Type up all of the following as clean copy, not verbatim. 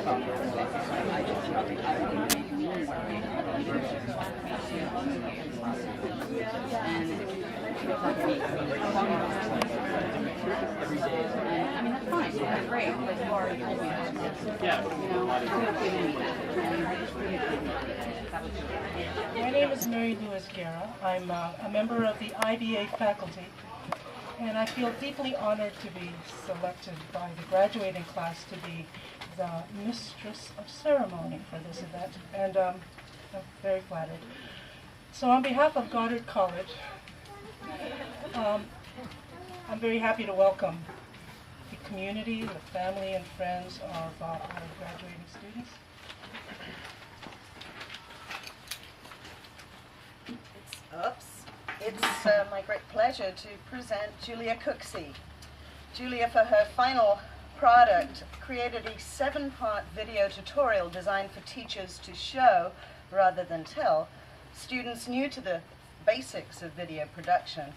I mean, that's fine. That's great. But you already told me that. My name is Mary Louise Guerra. I'm a member of the IBA faculty, and I feel deeply honored to be selected by the graduating class to be the mistress of ceremony for this event, and I'm very flattered. So on behalf of Goddard College, I'm very happy to welcome the community, the family and friends of our graduating students. It's my great pleasure to present Julia Cooksey. Julia, for her final product, created a 7-part video tutorial designed for teachers to show, rather than tell, students new to the basics of video production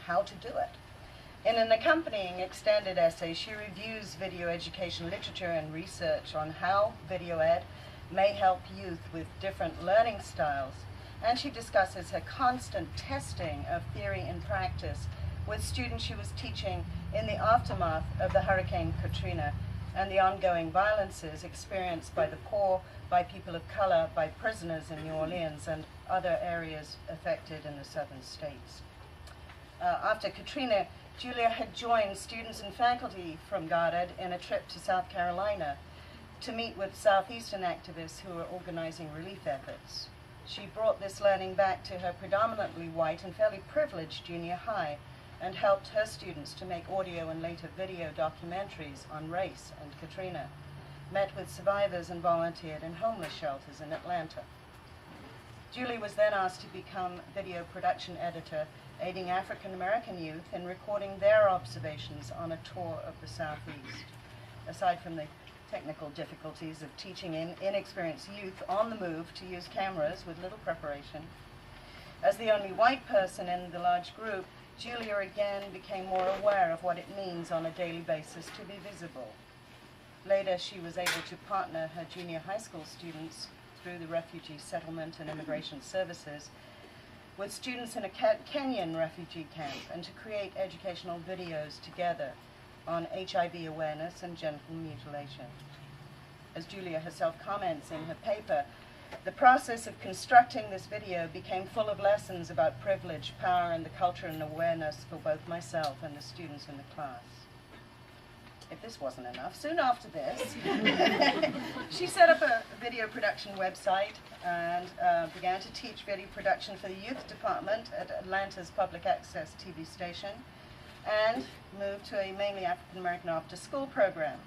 how to do it. In an accompanying extended essay, she reviews video education literature and research on how video ed may help youth with different learning styles, and she discusses her constant testing of theory and practice with students she was teaching in the aftermath of the Hurricane Katrina and the ongoing violences experienced by the poor, by people of color, by prisoners in New Orleans and other areas affected in the southern states. After Katrina, Julia had joined students and faculty from Goddard in a trip to South Carolina to meet with Southeastern activists who were organizing relief efforts. She brought this learning back to her predominantly white and fairly privileged junior high and helped her students to make audio and later video documentaries on race and Katrina, met with survivors and volunteered in homeless shelters in Atlanta. Julie was then asked to become video production editor, aiding African American youth in recording their observations on a tour of the Southeast. Aside from the technical difficulties of teaching inexperienced youth on the move to use cameras with little preparation, as the only white person in the large group, Julia again became more aware of what it means on a daily basis to be visible. Later, she was able to partner her junior high school students through the Refugee Settlement and Immigration Services with students in a Kenyan refugee camp and to create educational videos together on HIV awareness and genital mutilation. As Julia herself comments in her paper, the process of constructing this video became full of lessons about privilege, power, and the culture and awareness for both myself and the students in the class. If this wasn't enough, soon after this, she set up a video production website and began to teach video production for the youth department at Atlanta's public access TV station, and moved to a mainly African American after-school program.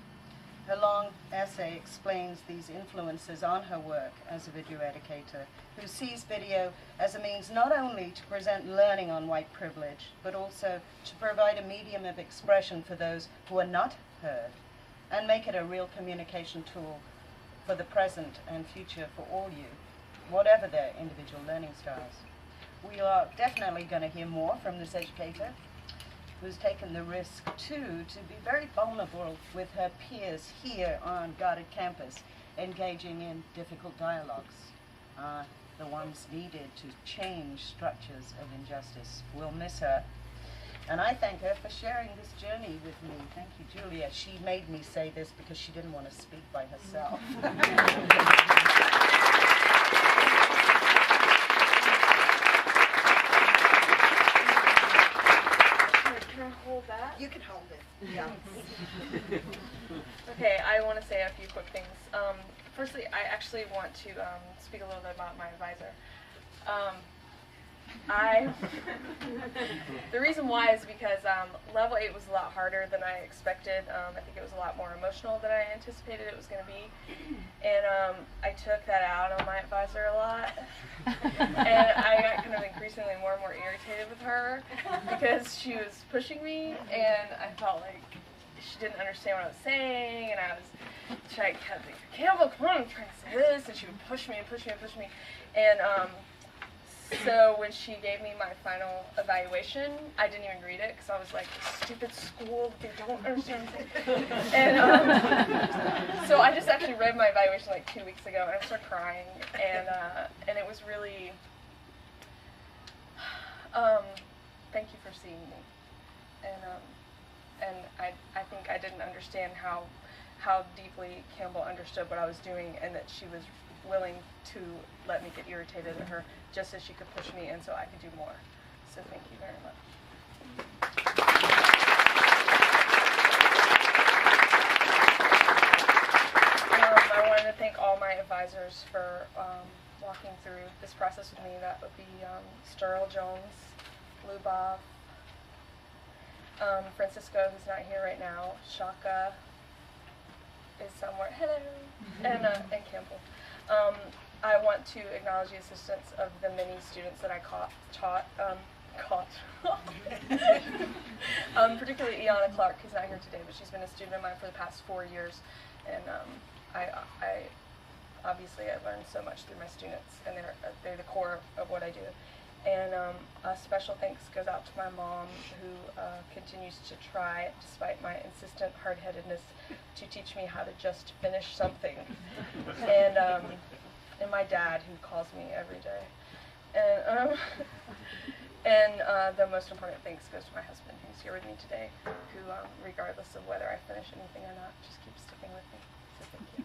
Her long essay explains these influences on her work as a video educator, who sees video as a means not only to present learning on white privilege, but also to provide a medium of expression for those who are not heard, and make it a real communication tool for the present and future for all youth, whatever their individual learning styles. We are definitely going to hear more from this educator, who's taken the risk, too, to be very vulnerable with her peers here on Goddard campus, engaging in difficult dialogues, the ones needed to change structures of injustice. We'll miss her. And I thank her for sharing this journey with me. Thank you, Julia. She made me say this because she didn't want to speak by herself. Hold that? You can hold it. Yeah. Okay, I want to say a few quick things. Firstly, I actually want to speak a little bit about my advisor. The reason why is because level 8 was a lot harder than I expected. I think it was a lot more emotional than I anticipated it was going to be. And I took that out on my advisor a lot. And I got kind of increasingly more and more irritated with her because she was pushing me, and I felt like she didn't understand what I was saying, and I was trying to Campbell, come on, I'm trying to say this, and she would push me and push me and push me. And So when she gave me my final evaluation, I didn't even read it because I was like, stupid school, they don't understand anything. And so I just actually read my evaluation like 2 weeks ago, and I started crying, and it was really, thank you for seeing me. And I think I didn't understand how deeply Campbell understood what I was doing, and that she was willing to let me get irritated at her just so she could push me and so I could do more. So thank you very much. I wanted to thank all my advisors for walking through this process with me. That would be Sterl Jones, Lou Bob, Francisco, who's not here right now, Shaka is somewhere, hello, and Campbell. I want to acknowledge the assistance of the many students that I taught, particularly Iana Clark, who's not here today, but she's been a student of mine for the past 4 years, and I obviously I've learned so much through my students, and they're the core of what I do. And a special thanks goes out to my mom, who continues to try, despite my insistent hard-headedness, to teach me how to just finish something. And my dad, who calls me every day. And the most important thanks goes to my husband, who's here with me today, who, regardless of whether I finish anything or not, just keeps sticking with me. So thank you.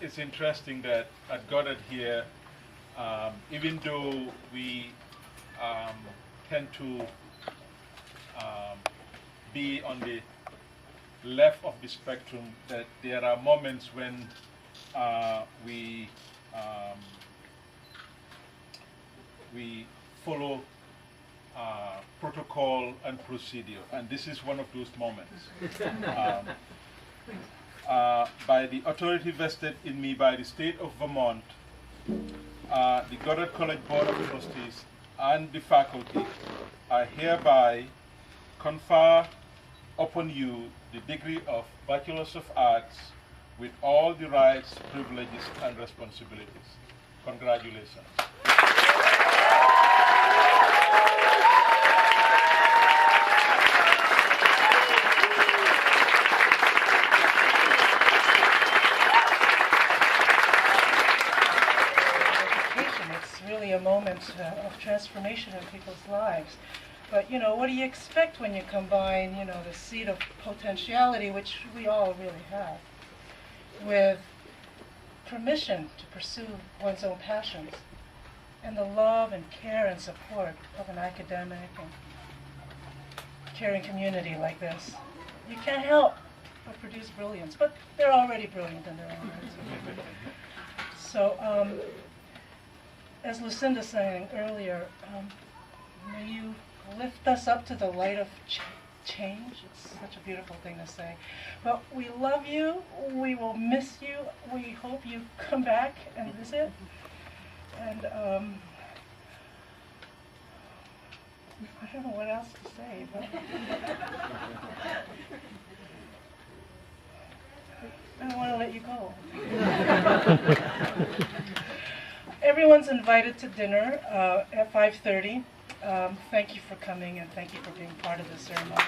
It's interesting that at Goddard here, even though we tend to be on the left of the spectrum, that there are moments when we follow protocol and procedure, and this is one of those moments. By the authority vested in me by the state of Vermont, the Goddard College Board of Trustees, and the faculty, I hereby confer upon you the degree of Bachelor's of Arts with all the rights, privileges, and responsibilities. Congratulations. A moment of transformation in people's lives. But, you know, what do you expect when you combine, you know, the seed of potentiality, which we all really have, with permission to pursue one's own passions, and the love and care and support of an academic and caring community like this? You can't help but produce brilliance, but they're already brilliant in their own ways. So, as Lucinda sang earlier, may you lift us up to the light of change. It's such a beautiful thing to say. Well, we love you. We will miss you. We hope you come back and visit. And I don't know what else to say, but I don't want to let you go. Everyone's invited to dinner at 5:30. Thank you for coming, and thank you for being part of the ceremony.